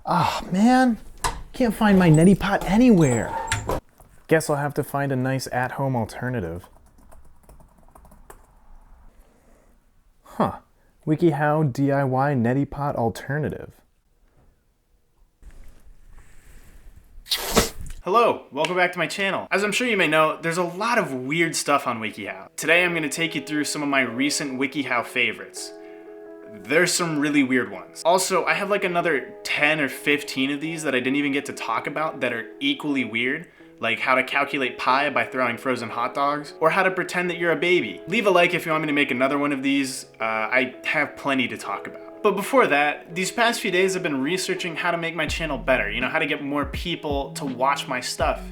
Ah, man, can't find my neti pot anywhere. Guess I'll have to find a nice at-home alternative. Huh, WikiHow DIY neti pot alternative. Hello, welcome back to my channel. As I'm sure you may know, there's a lot of weird stuff on WikiHow. Today I'm going to take you through some of my recent WikiHow favorites. There's some really weird ones. Also, I have like another 10 or 15 of these that I didn't even get to talk about that are equally weird, like how to calculate pi by throwing frozen hot dogs, or how to pretend that you're a baby. Leave a like if you want me to make another one of these. I have plenty to talk about. But before that, these past few days I've been researching how to make my channel better, how to get more people to watch my stuff.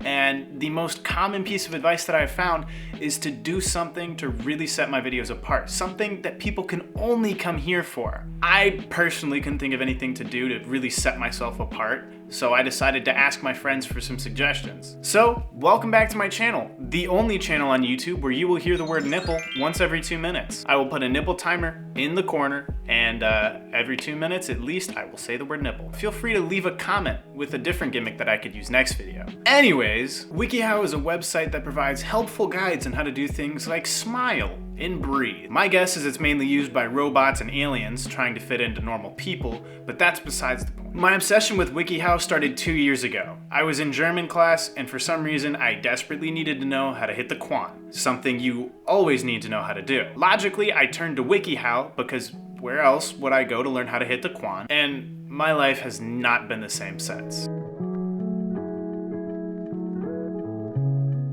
And the most common piece of advice that I've found is to do something to really set my videos apart. Something that people can only come here for. I personally couldn't think of anything to do to really set myself apart, so I decided to ask my friends for some suggestions. So, welcome back to my channel, the only channel on YouTube where you will hear the word nipple once every 2 minutes. I will put a nipple timer in the corner, and every 2 minutes at least, I will say the word nipple. Feel free to leave a comment with a different gimmick that I could use next video. Anyways, WikiHow is a website that provides helpful guides on how to do things like smile and breathe. My guess is it's mainly used by robots and aliens trying to fit into normal people, but that's besides the point. My obsession with WikiHow started 2 years ago. I was in German class, and for some reason I desperately needed to know how to hit the quan, something you always need to know how to do. Logically, I turned to WikiHow because where else would I go to learn how to hit the quan? And my life has not been the same since.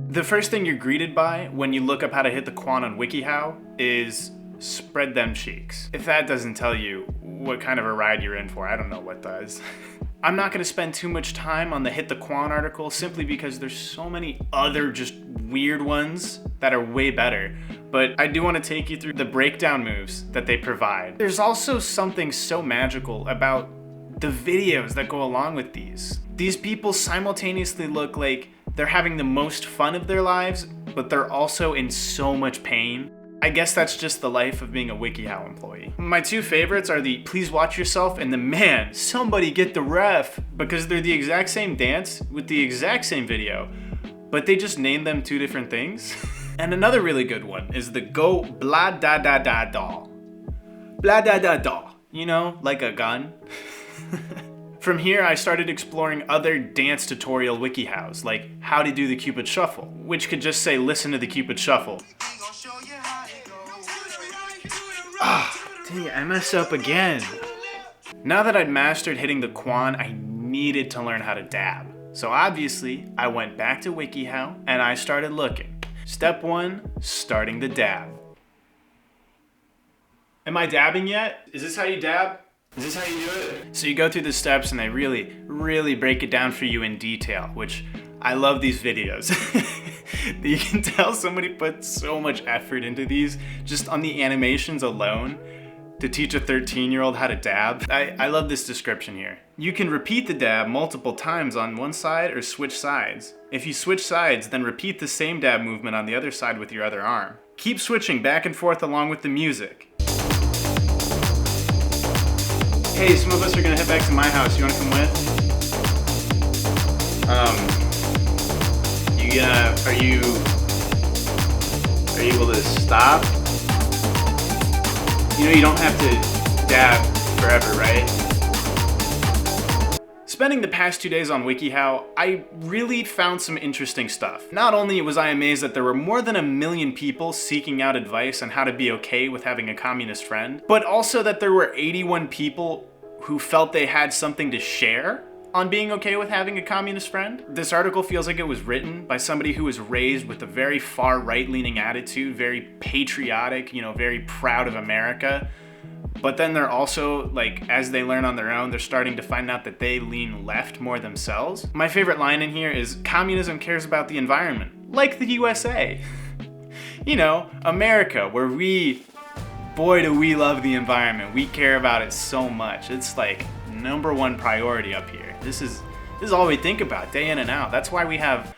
The first thing you're greeted by when you look up how to hit the quan on WikiHow is spread them cheeks. If that doesn't tell you what kind of a ride you're in for, I don't know what does. I'm not going to spend too much time on the hit the quan article simply because there's so many other just weird ones that are way better. But I do want to take you through the breakdown moves that they provide. There's also something so magical about the videos that go along with these. These people simultaneously look like they're having the most fun of their lives, but they're also in so much pain. I guess that's just the life of being a WikiHow employee. My two favorites are the please watch yourself and the man, somebody get the ref, because they're the exact same dance with the exact same video, but they just named them two different things. And another really good one is the go blah da da da da. Blah da da da. Like a gun. From here, I started exploring other dance tutorial WikiHows, like how to do the Cupid Shuffle, which could just say listen to the Cupid Shuffle. Dang it, I messed up again. Now that I'd mastered hitting the quan, I needed to learn how to dab. So obviously, I went back to WikiHow and I started looking. Step 1, starting the dab. Am I dabbing yet? Is this how you dab? Is this how you do it? So you go through the steps and they really break it down for you in detail, which I love these videos. You can tell somebody put so much effort into these just on the animations alone to teach a 13-year-old how to dab. I love this description here. You can repeat the dab multiple times on one side or switch sides. If you switch sides, then repeat the same dab movement on the other side with your other arm. Keep switching back and forth along with the music. Hey, some of us are gonna head back to my house. You wanna come with? Are you able to stop? You don't have to dab forever, right? Spending the past 2 days on WikiHow, I really found some interesting stuff. Not only was I amazed that there were more than 1 million people seeking out advice on how to be okay with having a communist friend, but also that there were 81 people who felt they had something to share on being okay with having a communist friend. This article feels like it was written by somebody who was raised with a very far right-leaning attitude, very patriotic, very proud of America. But then they're also, as they learn on their own, they're starting to find out that they lean left more themselves. My favorite line in here is, communism cares about the environment, like the USA. America, where boy do we love the environment. We care about it so much. It's like #1 priority up here. This is all we think about day in and out. That's why we have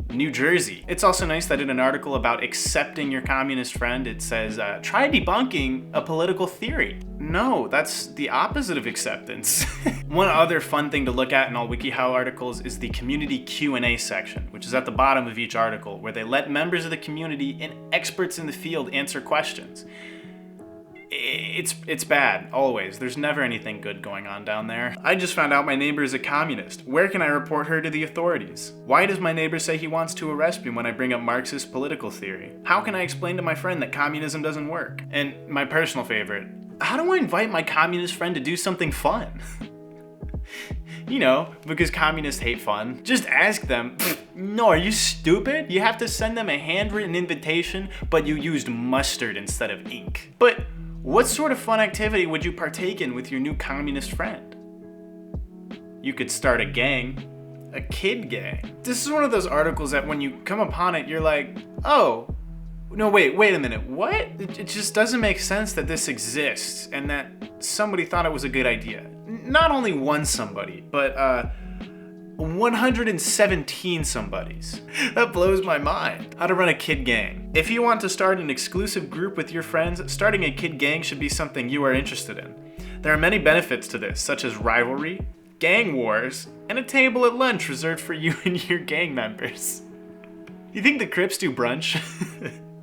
New Jersey. It's also nice that in an article about accepting your communist friend, it says, try debunking a political theory. No, that's the opposite of acceptance. One other fun thing to look at in all WikiHow articles is the community Q&A section, which is at the bottom of each article, where they let members of the community and experts in the field answer questions. It's bad, always. There's never anything good going on down there. I just found out my neighbor is a communist. Where can I report her to the authorities? Why does my neighbor say he wants to arrest me when I bring up Marxist political theory? How can I explain to my friend that communism doesn't work? And my personal favorite, how do I invite my communist friend to do something fun? You know, because communists hate fun. Just ask them. No, are you stupid? You have to send them a handwritten invitation, but you used mustard instead of ink. But what sort of fun activity would you partake in with your new communist friend? You could start a gang. A kid gang. This is one of those articles that when you come upon it, you're like, oh, no, wait a minute, what? It just doesn't make sense that this exists and that somebody thought it was a good idea. Not only one somebody, but 117 somebodies. That blows my mind. How to run a kid gang. If you want to start an exclusive group with your friends, starting a kid gang should be something you are interested in. There are many benefits to this, such as rivalry, gang wars, and a table at lunch reserved for you and your gang members. You think the Crips do brunch?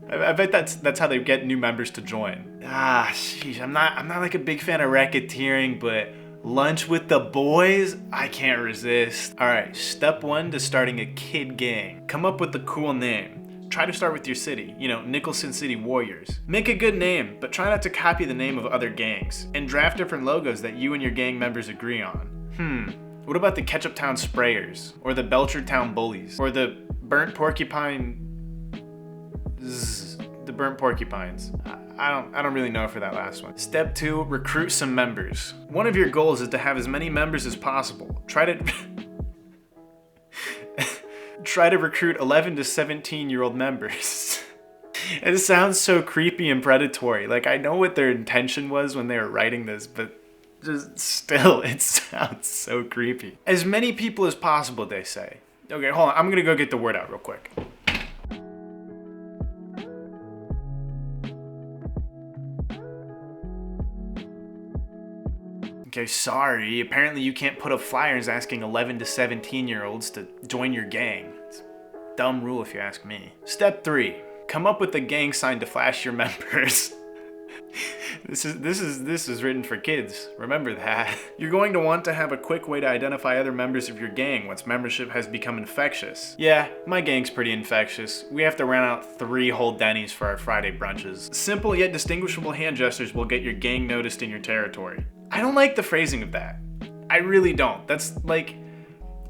I bet that's how they get new members to join. Sheesh, I'm not like a big fan of racketeering, but lunch with the boys? I can't resist. All right, step 1 to starting a kid gang. Come up with a cool name. Try to start with your city, you know, Nicholson City Warriors. Make a good name, but try not to copy the name of other gangs. And draft different logos that you and your gang members agree on. What about the Ketchup Town Sprayers? Or the Belchertown Bullies? Or the Burnt Porcupines? I don't really know for that last one. Step 2, recruit some members. One of your goals is to have as many members as possible. Try to recruit 11 to 17-year-old members. It sounds so creepy and predatory. Like, I know what their intention was when they were writing this, but just still, it sounds so creepy. As many people as possible, they say. Okay, hold on. I'm gonna go get the word out real quick. Okay, sorry. Apparently you can't put up flyers asking 11 to 17-year-olds to join your gang. It's a dumb rule if you ask me. Step 3, come up with a gang sign to flash your members. This is written for kids. Remember that. You're going to want to have a quick way to identify other members of your gang once membership has become infectious. Yeah, my gang's pretty infectious. We have to rent out 3 whole Denny's for our Friday brunches. Simple yet distinguishable hand gestures will get your gang noticed in your territory. I don't like the phrasing of that. I really don't. That's like,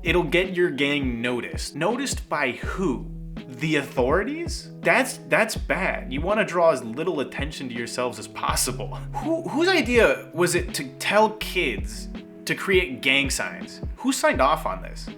it'll get your gang noticed. Noticed by who? The authorities? That's bad. You want to draw as little attention to yourselves as possible. Whose idea was it to tell kids to create gang signs? Who signed off on this?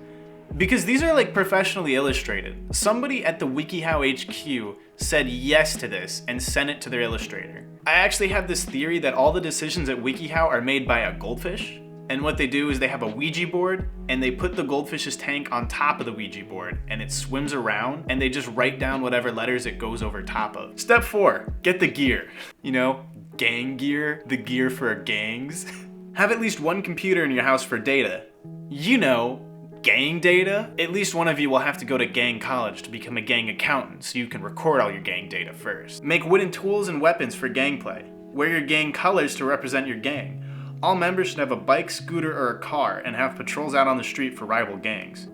Because these are like professionally illustrated. Somebody at the WikiHow HQ said yes to this and sent it to their illustrator. I actually have this theory that all the decisions at WikiHow are made by a goldfish. And what they do is they have a Ouija board and they put the goldfish's tank on top of the Ouija board and it swims around and they just write down whatever letters it goes over top of. Step 4, get the gear. You know, gang gear, the gear for gangs. Have at least one computer in your house for data. You know, gang data. At least one of you will have to go to gang college to become a gang accountant so you can record all your gang data first. Make wooden tools and weapons for gang play. Wear your gang colors to represent your gang. All members should have a bike, scooter, or a car and have patrols out on the street for rival gangs.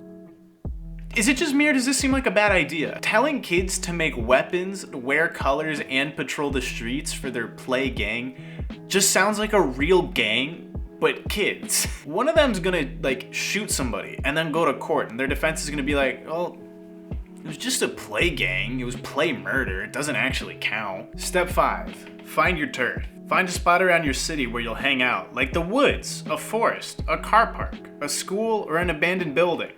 Is it just me or does this seem like a bad idea? Telling kids to make weapons, wear colors, and patrol the streets for their play gang just sounds like a real gang, but kids. One of them's gonna like shoot somebody and then go to court and their defense is gonna be like, oh, it was just a play gang, it was play murder, it doesn't actually count. Step 5, find your turf. Find a spot around your city where you'll hang out, like the woods, a forest, a car park, a school, or an abandoned building.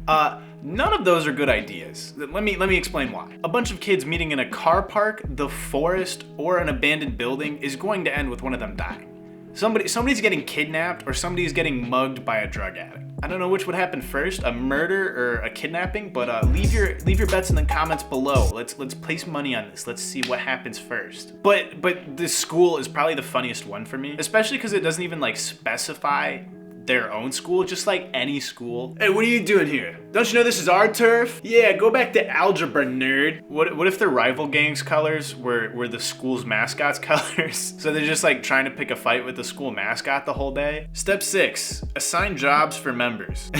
None of those are good ideas. Let me explain why. A bunch of kids meeting in a car park, the forest, or an abandoned building is going to end with one of them dying. Somebody's getting kidnapped or somebody's getting mugged by a drug addict. I don't know which would happen first, a murder or a kidnapping, but leave your bets in the comments below. Let's place money on this. Let's see what happens first. But this school is probably the funniest one for me, especially because it doesn't even like specify their own school, just like any school. Hey, what are you doing here? Don't you know this is our turf? Yeah, go back to algebra, nerd. What if their rival gang's colors were the school's mascot's colors? So they're just like trying to pick a fight with the school mascot the whole day? Step 6, assign jobs for members.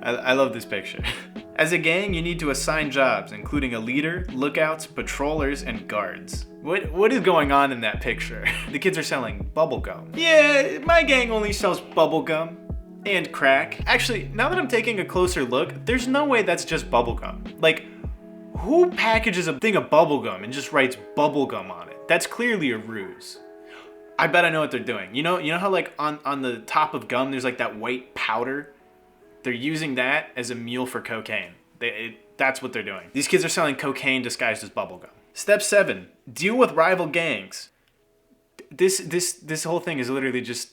I love this picture. As a gang, you need to assign jobs, including a leader, lookouts, patrollers, and guards. What is going on in that picture? The kids are selling bubblegum. Yeah, my gang only sells bubblegum and crack. Actually, now that I'm taking a closer look, there's no way that's just bubblegum. Like, who packages a thing of bubblegum and just writes bubblegum on it? That's clearly a ruse. I bet I know what they're doing. You know how like on the top of gum there's like that white powder? They're using that as a meal for cocaine. That's what they're doing. These kids are selling cocaine disguised as bubblegum. Step 7, deal with rival gangs. This whole thing is literally just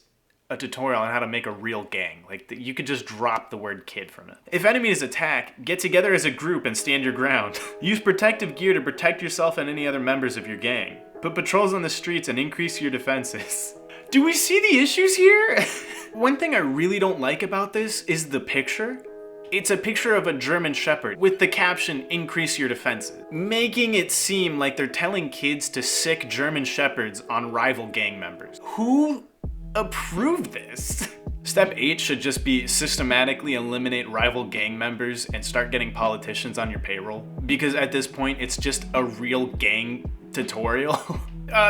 a tutorial on how to make a real gang. Like, you could just drop the word kid from it. If enemies attack, get together as a group and stand your ground. Use protective gear to protect yourself and any other members of your gang. Put patrols on the streets and increase your defenses. Do we see the issues here? One thing I really don't like about this is the picture. It's a picture of a German Shepherd with the caption, increase your defenses, making it seem like they're telling kids to sick German Shepherds on rival gang members. Who approved this? Step 8 should just be systematically eliminate rival gang members and start getting politicians on your payroll, because at this point it's just a real gang tutorial.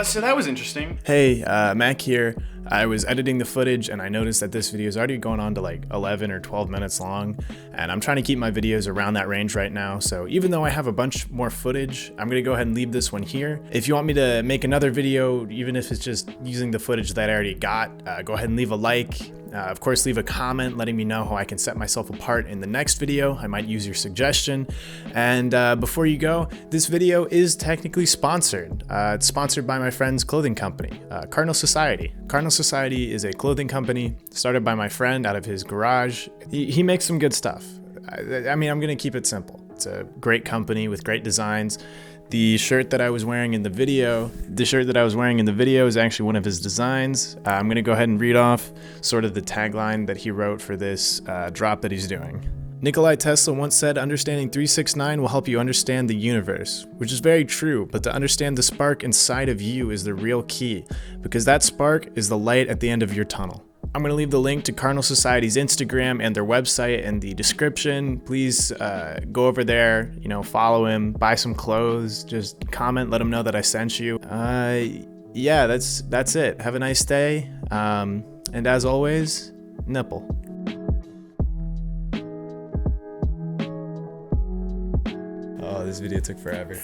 So that was interesting. Hey, Mac here. I was editing the footage and I noticed that this video is already going on to like 11 or 12 minutes long, and I'm trying to keep my videos around that range right now. So even though I have a bunch more footage, I'm gonna go ahead and leave this one here. If you want me to make another video, even if it's just using the footage that I already got, go ahead and leave a like. Of course, leave a comment letting me know how I can set myself apart in the next video. I might use your suggestion. And before you go, this video is technically sponsored. It's sponsored by my friend's clothing company, Cardinal Society. Cardinal Society is a clothing company started by my friend out of his garage. He makes some good stuff. I mean, I'm gonna keep it simple. It's a great company with great designs. The shirt that I was wearing in the video, is actually one of his designs. I'm gonna go ahead and read off sort of the tagline that he wrote for this drop that he's doing. Nikolai Tesla once said, understanding 369 will help you understand the universe, which is very true, but to understand the spark inside of you is the real key, because that spark is the light at the end of your tunnel. I'm going to leave the link to Cardinal Society's Instagram and their website in the description. Please go over there, follow him, buy some clothes, just comment, let him know that I sent you. Yeah, that's it. Have a nice day. And as always, nipple. Oh, this video took forever.